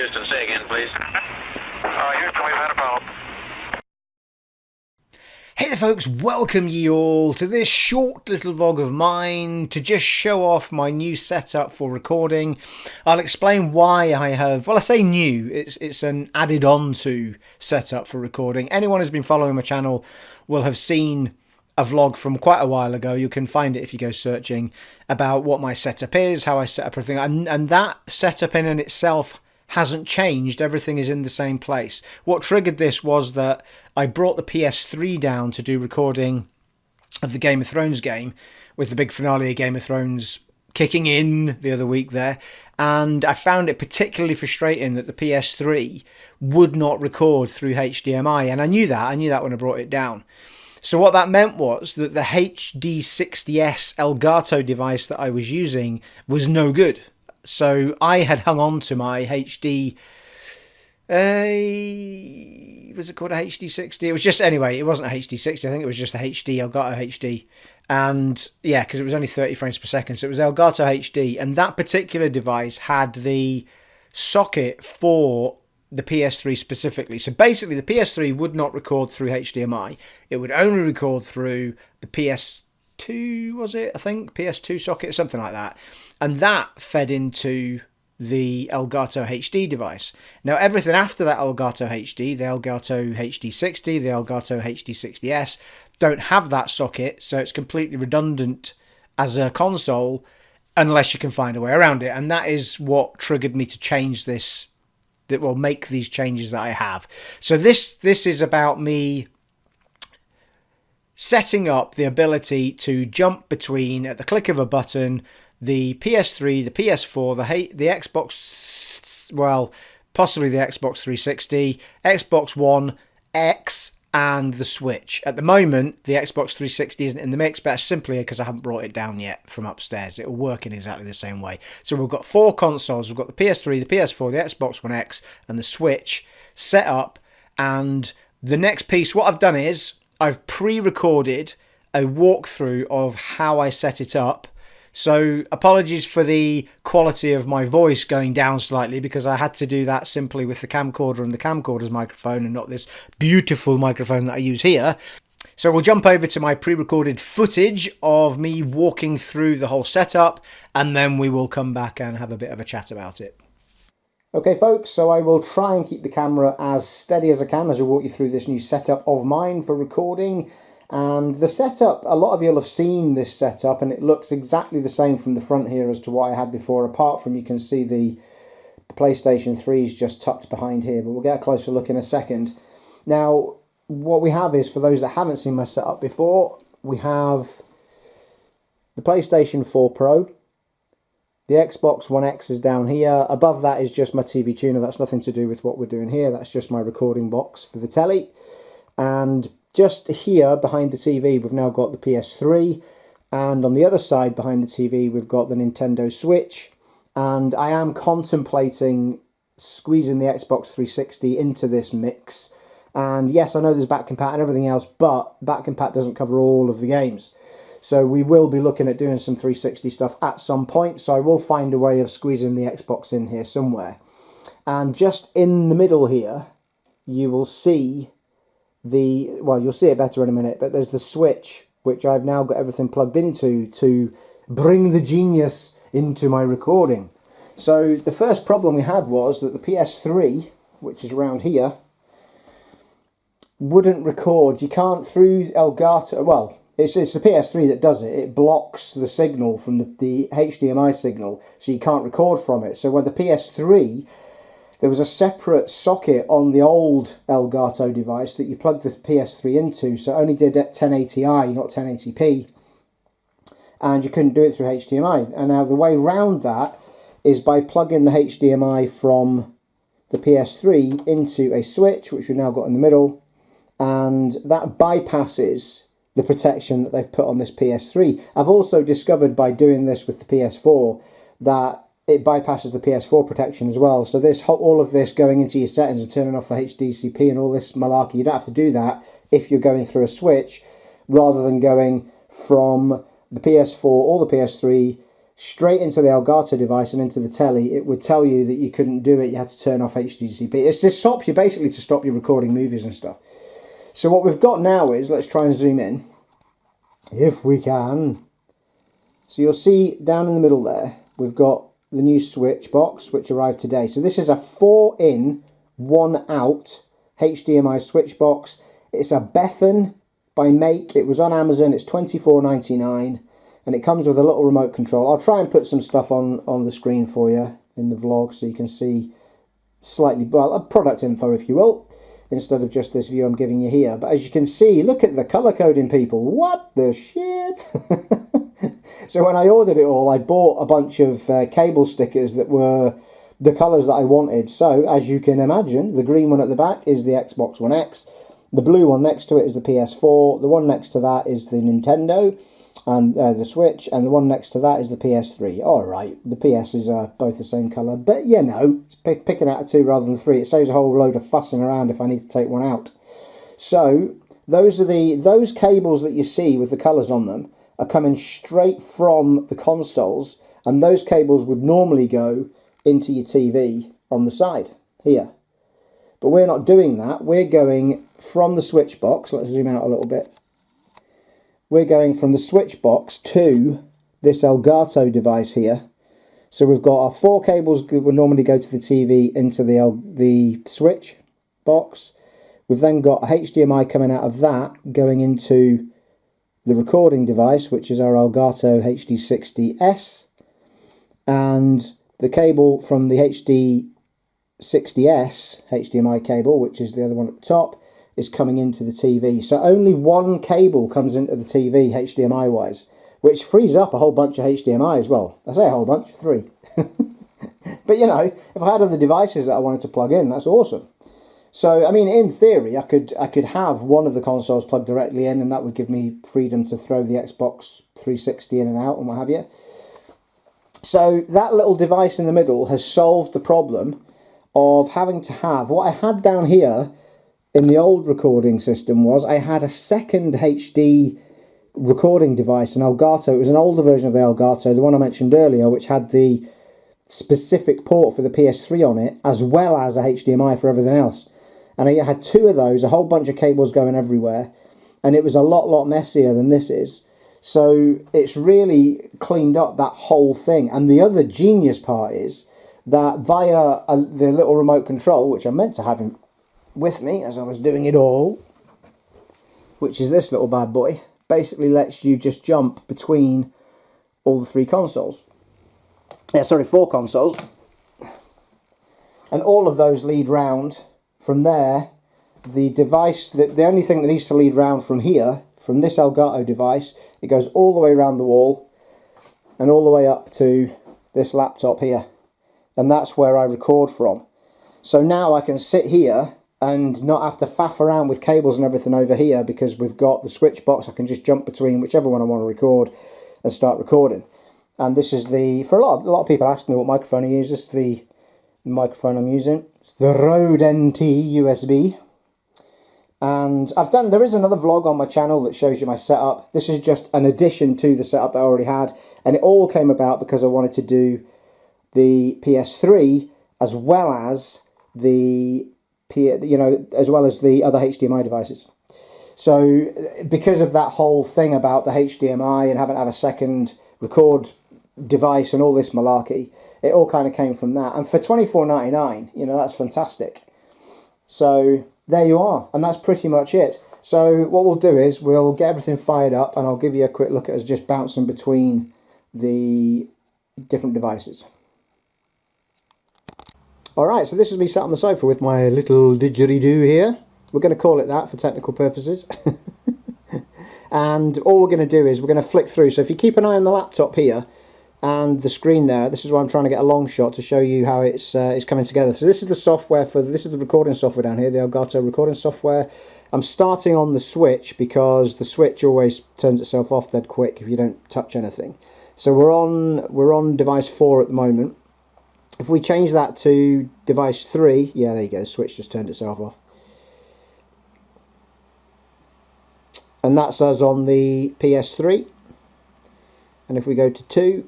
Houston, say again, please. Houston, we've had a problem. Hey there folks, welcome ye all to this short little vlog of mine to just show off my new setup for recording. I'll explain why I have, well I say new, it's an added on to setup for recording. Anyone who's been following my channel will have seen a vlog from quite a while ago. You can find it if you go searching about what my setup is, how I set up everything, and that setup in and itself hasn't changed. Everything is in the same place. What triggered this was that I brought the PS3 down to do recording of the Game of Thrones game, with the big finale of Game of Thrones kicking in the other week there, and I found it particularly frustrating that the PS3 would not record through HDMI, and I knew that when I brought it down. So what that meant was that the HD60S Elgato device that I was using was no good. So I had hung on to my HD, was it called a HD60? It was just, anyway, it wasn't a HD60, I think it was just a HD, Elgato HD. And yeah, because it was only 30 frames per second, so it was Elgato HD. And that particular device had the socket for the PS3 specifically. So basically the PS3 would not record through HDMI. It would only record through the PS2, was it? I think PS2 socket, something like that. And that fed into the Elgato HD device. Now everything after that Elgato HD, the Elgato HD60, the Elgato HD60S, don't have that socket, so it's completely redundant as a console unless you can find a way around it. And that is what triggered me to change this, that will make these changes that I have. So this is about me setting up the ability to jump between, at the click of a button, the PS3, the PS4, the Xbox, well, possibly the Xbox 360, Xbox One X, and the Switch. At the moment, the Xbox 360 isn't in the mix, but that's simply because I haven't brought it down yet from upstairs. It'll work in exactly the same way. So we've got 4 consoles. We've got the PS3, the PS4, the Xbox One X, and the Switch set up. And the next piece, what I've done is I've pre-recorded a walkthrough of how I set it up. So apologies for the quality of my voice going down slightly, because I had to do that simply with the camcorder and the camcorder's microphone and not this beautiful microphone that I use here. So we'll jump over to my pre-recorded footage of me walking through the whole setup, and then we will come back and have a bit of a chat about it. Okay folks, so I will try and keep the camera as steady as I can as I walk you through this new setup of mine for recording. And the setup, a lot of you will have seen this setup, and it looks exactly the same from the front here as to what I had before, apart from you can see the PlayStation 3 is just tucked behind here, but we'll get a closer look in a second. Now, what we have is, for those that haven't seen my setup before, we have the PlayStation 4 Pro, the Xbox One X is down here, above that is just my TV tuner, that's nothing to do with what we're doing here, that's just my recording box for the telly, and just here behind the TV we've now got the PS3, and on the other side behind the TV we've got the Nintendeo Switch, and I am contemplating squeezing the Xbox 360 into this mix. And yes, I know there's back compat and everything else, but back compat doesn't cover all of the games. So we will be looking at doing some 360 stuff at some point, so I will find a way of squeezing the Xbox in here somewhere. And just in the middle here you will see well, you'll see it better in a minute, but there's the Switch, which I've now got everything plugged into to bring the genius into my recording. So the first problem we had was that the PS3, which is around here, wouldn't record. You can't, through Elgato, well, it's the PS3 that does it. It blocks the signal from the HDMI signal, so you can't record from it. So when the PS3, there was a separate socket on the old Elgato device that you plugged the PS3 into, so it only did at 1080i, not 1080p, and you couldn't do it through HDMI. And now the way around that is by plugging the HDMI from the PS3 into a Switch, which we've now got in the middle, and that bypasses the protection that they've put on this PS3. I've also discovered by doing this with the PS4 that it bypasses the PS4 protection as well. So this all of this going into your settings and turning off the HDCP and all this malarkey, you don't have to do that if you're going through a Switch, rather than going from the PS4 or the PS3 straight into the Elgato device and into the telly, it would tell you that you couldn't do it. You had to turn off HDCP. It's to stop you, basically to stop you recording movies and stuff. So what we've got now is, let's try and zoom in, if we can. So you'll see down in the middle there, we've got the new Switch box, which arrived today. So this is a 4-in, 1-out HDMI Switch box. It's a Bethan by Make. It was on Amazon. It's $24.99. And it comes with a little remote control. I'll try and put some stuff on the screen for you in the vlog so you can see slightly, well, a product info, if you will, instead of just this view I'm giving you here. But as you can see, look at the color coding, people. What the shit? So when I ordered it all, I bought a bunch of cable stickers that were the colors that I wanted. So as you can imagine, the green one at the back is the Xbox One X. The blue one next to it is the PS4. The one next to that is the Nintendo and the Switch, and the one next to that is the PS3. Alright, the PSs are both the same colour, but you know, it's picking out of 2 rather than 3. It saves a whole load of fussing around if I need to take one out. So, those cables that you see with the colours on them are coming straight from the consoles, and those cables would normally go into your TV on the side, here. But we're not doing that. We're going from the Switch box. Let's zoom out a little bit. We're going from the Switch box to this Elgato device here. So we've got our 4 cables that would normally go to the TV into the Switch box. We've then got a HDMI coming out of that going into the recording device, which is our Elgato HD60S. And the cable from the HD60S HDMI cable, which is the other one at the top, is coming into the TV. So only one cable comes into the TV HDMI wise, which frees up a whole bunch of HDMI as well. I say a whole bunch, 3. But you know, if I had other devices that I wanted to plug in, that's awesome. So I mean, in theory, I could have one of the consoles plugged directly in, and that would give me freedom to throw the Xbox 360 in and out and what have you. So that little device in the middle has solved the problem of having to have, what I had down here in the old recording system was I had a second HD recording device, an Elgato. It was an older version of the Elgato, the one I mentioned earlier, which had the specific port for the PS3 on it, as well as a HDMI for everything else. And I had 2 of those, a whole bunch of cables going everywhere, and it was a lot messier than this is. So it's really cleaned up that whole thing. And the other genius part is that via the little remote control, which I meant to have with me as I was doing it all, which is this little bad boy, basically lets you just jump between all the 3 consoles. Yeah, sorry, 4 consoles. And all of those lead round from there. The device, the only thing that needs to lead round from here, from this Elgato device, it goes all the way around the wall and all the way up to this laptop here. And that's where I record from. So now I can sit here and not have to faff around with cables and everything over here, because we've got the Switch box. I can just jump between whichever one I want to record and start recording. And this is for a lot of people ask me what microphone I use. This is the microphone I'm using. It's the Rode NT USB. And there is another vlog on my channel that shows you my setup. This is just an addition to the setup that I already had, and it all came about because I wanted to do the PS3 as well as the other HDMI devices. So because of that whole thing about the HDMI and having to have a second record device and all this malarkey, it all kind of came from that. And for $24.99, you know, that's fantastic. So there you are, and that's pretty much it. So what we'll do is we'll get everything fired up, and I'll give you a quick look at us just bouncing between the different devices. Alright, so this is me sat on the sofa with my little didgeridoo here. We're going to call it that for technical purposes. And all we're going to do is we're going to flick through. So if you keep an eye on the laptop here and the screen there, this is why I'm trying to get a long shot to show you how it's coming together. So this is the software this is the recording software down here, the Elgato recording software. I'm starting on the Switch because the Switch always turns itself off dead quick if you don't touch anything. So we're on device 4 at the moment. If we change that to device 3, yeah, there you go, the Switch just turned itself off. And that's us on the PS3. And if we go to 2,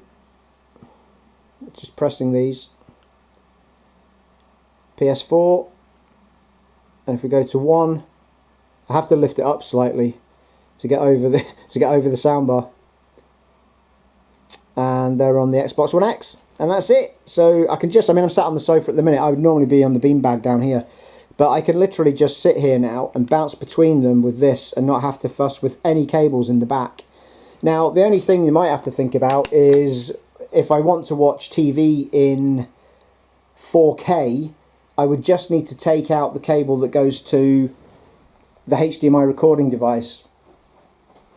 just pressing these. PS4, and if we go to 1, I have to lift it up slightly to get over the soundbar. And they're on the Xbox One X, and that's it. So I can just, I mean, I'm sat on the sofa at the minute. I would normally be on the beanbag down here, but I can literally just sit here now and bounce between them with this and not have to fuss with any cables in the back. Now, the only thing you might have to think about is if I want to watch TV in 4K, I would just need to take out the cable that goes to the HDMI recording device,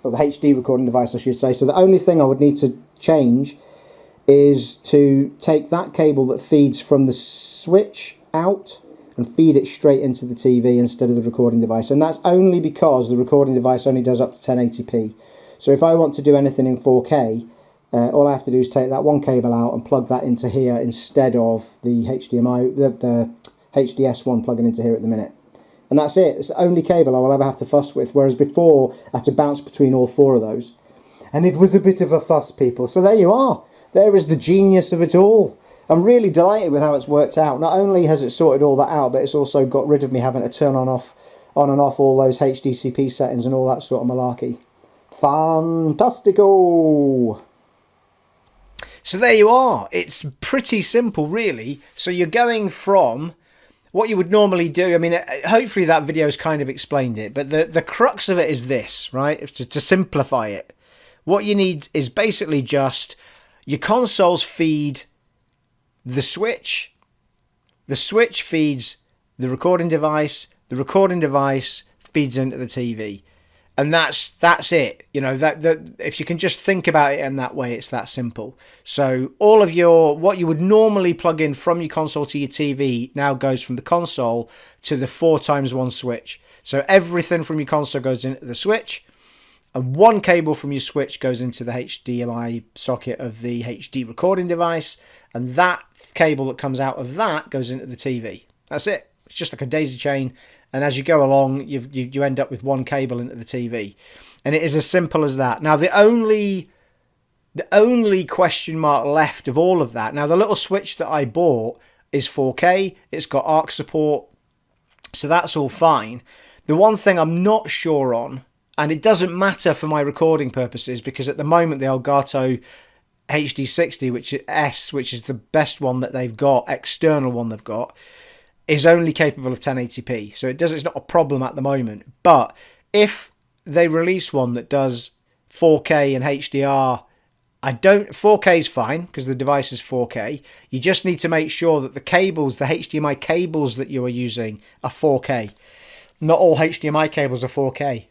or the HD recording device, I should say. So the only thing I would need to change is to take that cable that feeds from the Switch out and feed it straight into the TV instead of the recording device. And that's only because the recording device only does up to 1080p. So if I want to do anything in 4K, all I have to do is take that one cable out and plug that into here instead of the HDMI, the HDS one plugging into here at the minute. And that's it. It's the only cable I will ever have to fuss with, whereas before I had to bounce between all 4 of those. And it was a bit of a fuss, people. So there you are. There is the genius of it all. I'm really delighted with how it's worked out. Not only has it sorted all that out, but it's also got rid of me having to turn on and off all those HDCP settings and all that sort of malarkey. Fantastico! So there you are. It's pretty simple, really. So you're going from what you would normally do. I mean, hopefully that video's kind of explained it, but the crux of it is this, right? To simplify it, what you need is basically just your consoles feed the Switch feeds the recording device feeds into the TV. And that's it. You know, that if you can just think about it in that way, it's that simple. So all of what you would normally plug in from your console to your TV now goes from the console to the 4x1 switch. So everything from your console goes into the Switch, and one cable from your Switch goes into the HDMI socket of the HD recording device, and that cable that comes out of that goes into the TV. That's it. It's just like a daisy chain. And as you go along, you end up with one cable into the TV. And it is as simple as that. Now, the only question mark left of all of that, now the little Switch that I bought is 4K. It's got ARC support. So that's all fine. The one thing I'm not sure on, and it doesn't matter for my recording purposes, because at the moment the Elgato HD60, which is the best one that they've got, external one they've got, is only capable of 1080p. So it's not a problem at the moment. But if they release one that does 4K and HDR, 4K is fine because the device is 4K. You just need to make sure that the HDMI cables that you are using are 4K. Not all HDMI cables are 4K.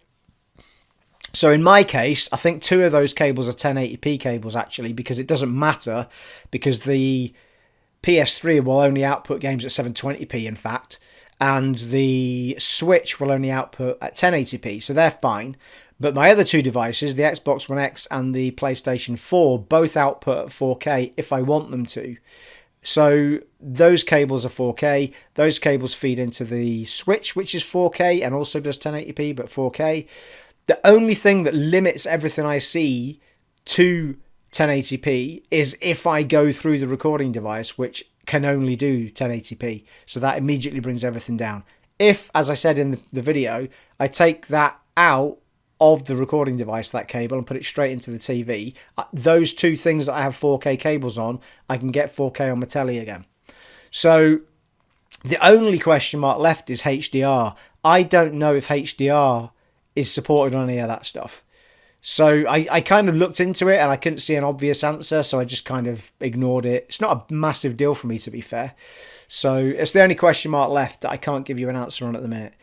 So in my case, I think 2 of those cables are 1080p cables actually, because it doesn't matter, because the PS3 will only output games at 720p in fact, and the Switch will only output at 1080p, so they're fine. But my other 2 devices, the Xbox One X and the PlayStation 4, both output at 4K if I want them to. So those cables are 4K. Those cables feed into the Switch, which is 4K and also does 1080p, but 4K. The only thing that limits everything I see to 1080p is if I go through the recording device, which can only do 1080p. So that immediately brings everything down. If, as I said in the video, I take that out of the recording device, that cable, and put it straight into the TV, those 2 things that I have 4K cables on, I can get 4K on my telly again. So the only question mark left is HDR. I don't know if HDR is supported on any of that stuff. So I kind of looked into it and I couldn't see an obvious answer, so I just kind of ignored it. It's not a massive deal for me, to be fair. So it's the only question mark left that I can't give you an answer on at the minute.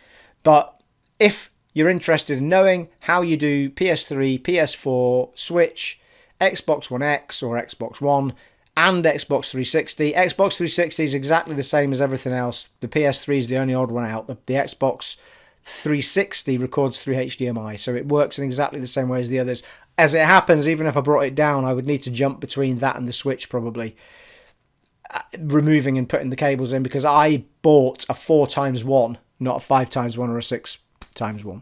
But if you're interested in knowing how you do PS3, PS4, Switch, Xbox One X or Xbox One, and Xbox 360, Xbox 360 is exactly the same as everything else. The PS3 is the only odd one out. The Xbox 360 records through HDMI, so it works in exactly the same way as the others. As it happens, even if I brought it down, I would need to jump between that and the Switch probably, removing and putting the cables in, because I bought a 4x1, not a 5x1 or a 6x1.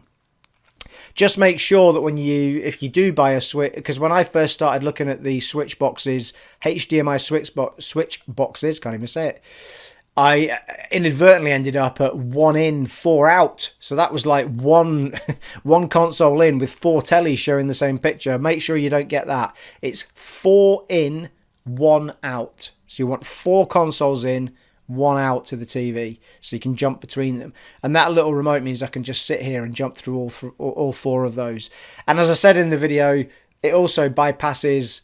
Just make sure that if you do buy a Switch, because when I first started looking at the Switch boxes, HDMI Switch boxes, can't even say it, I inadvertently ended up at 1 in, 4 out. So that was like one console in with 4 tellies showing the same picture. Make sure you don't get that. It's 4 in, 1 out. So you want 4 consoles in, 1 out to the TV, so you can jump between them. And that little remote means I can just sit here and jump through all 4 of those. And as I said in the video, it also bypasses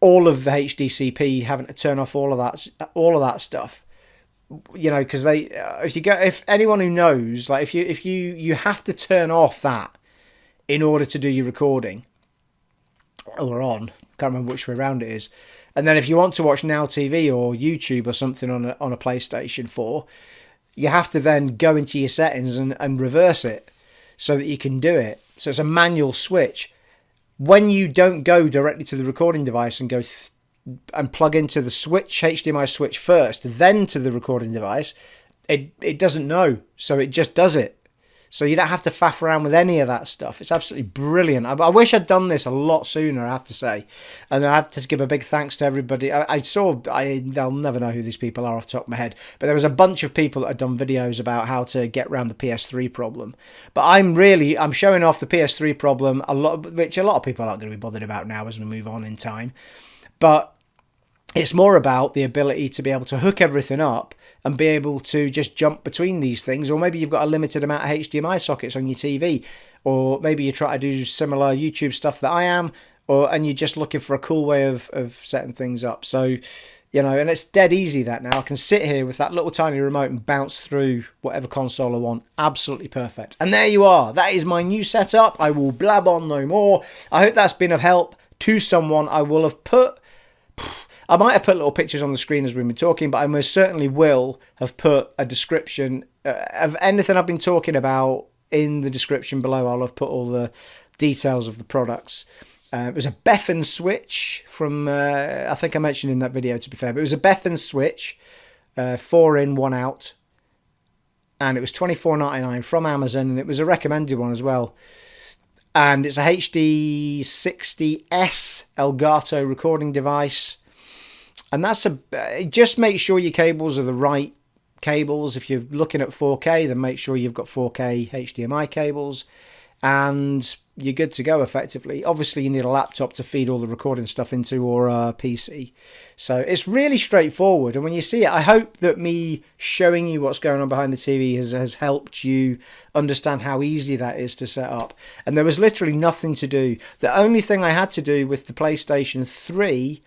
all of the HDCP, having to turn off all of that stuff. You know, because if anyone who knows, like if you have to turn off that in order to do your recording, or on, can't remember which way around it is. And then if you want to watch Now TV or YouTube or something on a PlayStation 4, you have to then go into your settings and reverse it so that you can do it. So it's a manual switch. When you don't go directly to the recording device and go and plug into the switch, HDMI switch first, then to the recording device, it doesn't know. So it just does it. So you don't have to faff around with any of that stuff. It's absolutely brilliant. I wish I'd done this a lot sooner, I have to say. And I have to give a big thanks to everybody. I'll never know who these people are off the top of my head, but there was a bunch of people that had done videos about how to get around the PS3 problem. But I'm showing off the PS3 problem, which a lot of people aren't going to be bothered about now as we move on in time. But it's more about the ability to be able to hook everything up and be able to just jump between these things. Or maybe you've got a limited amount of HDMI sockets on your TV, or maybe you try to do similar YouTube stuff that I am, and you're just looking for a cool way of setting things up. So, you know, and it's dead easy that now. I can sit here with that little tiny remote and bounce through whatever console I want. Absolutely perfect. And there you are. That is my new setup. I will blab on no more. I hope that's been of help to someone. I might have put little pictures on the screen as we've been talking, but I most certainly will have put a description of anything I've been talking about in the description below. I'll have put all the details of the products. It was a Beffen Switch from, I think I mentioned in that video, to be fair, but it was a Beffen Switch, 4 in, 1 out, and it was $24.99 from Amazon, and it was a recommended one as well. And it's a HD60S Elgato recording device. And just make sure your cables are the right cables. If you're looking at 4K, then make sure you've got 4K HDMI cables, and you're good to go effectively. Obviously, you need a laptop to feed all the recording stuff into, or a PC. So it's really straightforward. And when you see it, I hope that me showing you what's going on behind the TV has helped you understand how easy that is to set up. And there was literally nothing to do. The only thing I had to do with the PlayStation 3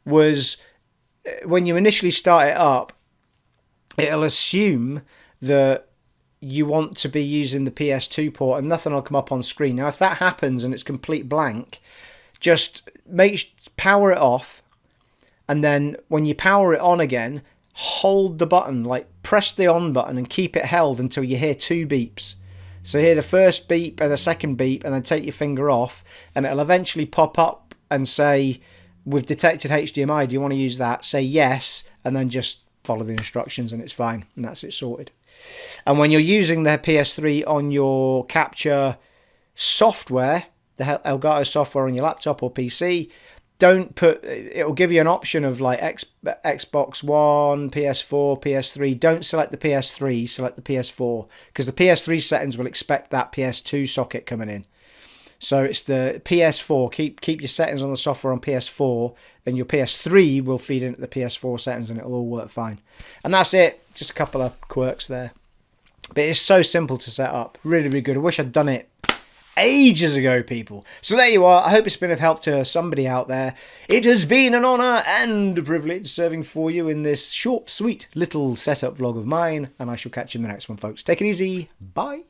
was, when you initially start it up, it'll assume that you want to be using the PS2 port and nothing will come up on screen. Now, if that happens and it's complete blank, just power it off, and then when you power it on again, hold the button, like press the on button and keep it held until you hear 2 beeps. So hear the first beep and the second beep, and then take your finger off, and it'll eventually pop up and say, "We've detected HDMI, do you want to use that?" Say yes, and then just follow the instructions and it's fine, and that's it sorted. And when you're using the PS3 on your capture software, the Elgato software on your laptop or PC, it'll give you an option of like Xbox One, PS4, PS3. Don't select the PS3, select the PS4, because the PS3 settings will expect that PS2 socket coming in. So it's the PS4. Keep your settings on the software on PS4, and your PS3 will feed into the PS4 settings, and it'll all work fine. And that's it. Just a couple of quirks there. But it's so simple to set up. Really, really good. I wish I'd done it ages ago, people. So there you are. I hope it's been of help to somebody out there. It has been an honour and a privilege serving for you in this short, sweet little setup vlog of mine, and I shall catch you in the next one, folks. Take it easy. Bye.